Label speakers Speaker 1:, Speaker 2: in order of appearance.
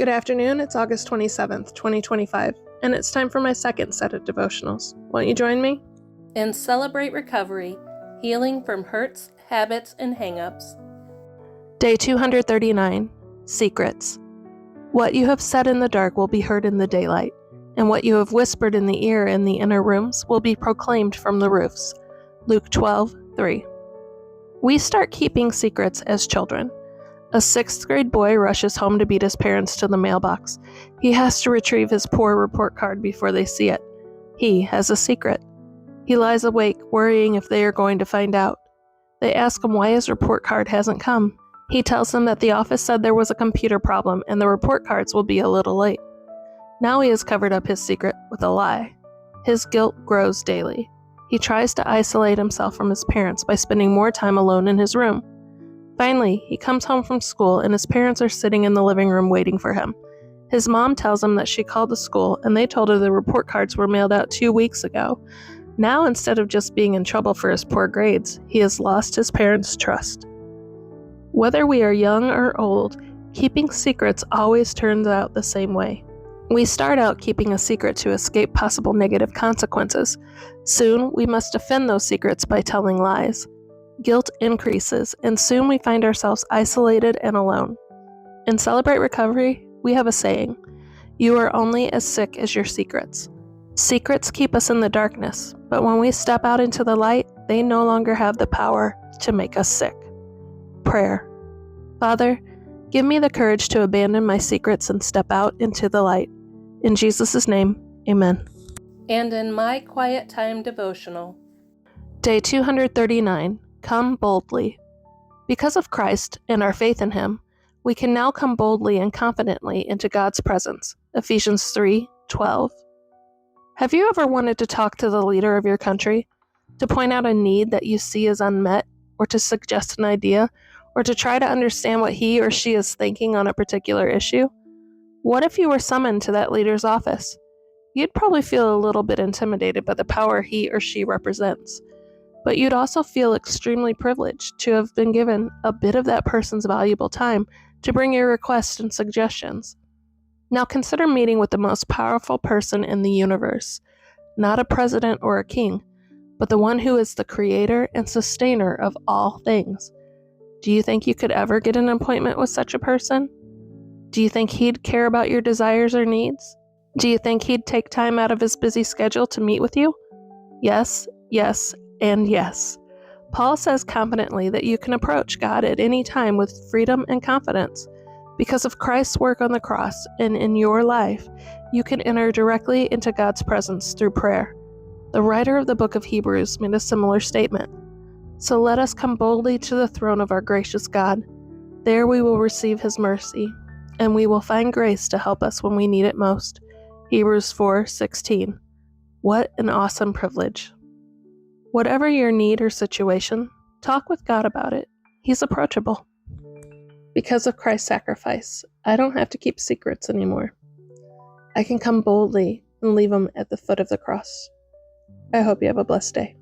Speaker 1: Good afternoon, it's August 27th, 2025, and it's time for my second set of devotionals. Won't you join me?
Speaker 2: And celebrate recovery, healing from hurts, habits, and hang-ups.
Speaker 1: Day 239, Secrets. What you have said in the dark will be heard in the daylight, and what you have whispered in the ear in the inner rooms will be proclaimed from the roofs. Luke 12:3. We start keeping secrets as children. A 6th grade boy rushes home to beat his parents to the mailbox. He has to retrieve his poor report card before they see it. He has a secret. He lies awake, worrying if they are going to find out. They ask him why his report card hasn't come. He tells them that the office said there was a computer problem and the report cards will be a little late. Now he has covered up his secret with a lie. His guilt grows daily. He tries to isolate himself from his parents by spending more time alone in his room. Finally, he comes home from school and his parents are sitting in the living room waiting for him. His mom tells him that she called the school and they told her the report cards were mailed out 2 weeks ago. Now, instead of just being in trouble for his poor grades, he has lost his parents' trust. Whether we are young or old, keeping secrets always turns out the same way. We start out keeping a secret to escape possible negative consequences. Soon, we must defend those secrets by telling lies. Guilt increases, and soon we find ourselves isolated and alone. In Celebrate Recovery, we have a saying, "You are only as sick as your secrets." Secrets keep us in the darkness, but when we step out into the light, they no longer have the power to make us sick. Prayer. Father, give me the courage to abandon my secrets and step out into the light. In Jesus' name, amen.
Speaker 2: And in my quiet time devotional.
Speaker 1: Day 239, Come Boldly. Because of Christ and our faith in Him, we can now come boldly and confidently into God's presence. Ephesians 3:12. Have you ever wanted to talk to the leader of your country? To point out a need that you see as unmet, or to suggest an idea, or to try to understand what he or she is thinking on a particular issue? What if you were summoned to that leader's office? You'd probably feel a little bit intimidated by the power he or she represents. But you'd also feel extremely privileged to have been given a bit of that person's valuable time to bring your requests and suggestions. Now consider meeting with the most powerful person in the universe, not a president or a king, but the one who is the creator and sustainer of all things. Do you think you could ever get an appointment with such a person? Do you think he'd care about your desires or needs? Do you think he'd take time out of his busy schedule to meet with you? Yes, yes, and yes. Paul says confidently that you can approach God at any time with freedom and confidence. Because of Christ's work on the cross and in your life, you can enter directly into God's presence through prayer. The writer of the book of Hebrews made a similar statement. So let us come boldly to the throne of our gracious God. There we will receive His mercy, and we will find grace to help us when we need it most. Hebrews 4:16. What an awesome privilege. Whatever your need or situation, talk with God about it. He's approachable. Because of Christ's sacrifice, I don't have to keep secrets anymore. I can come boldly and leave them at the foot of the cross. I hope you have a blessed day.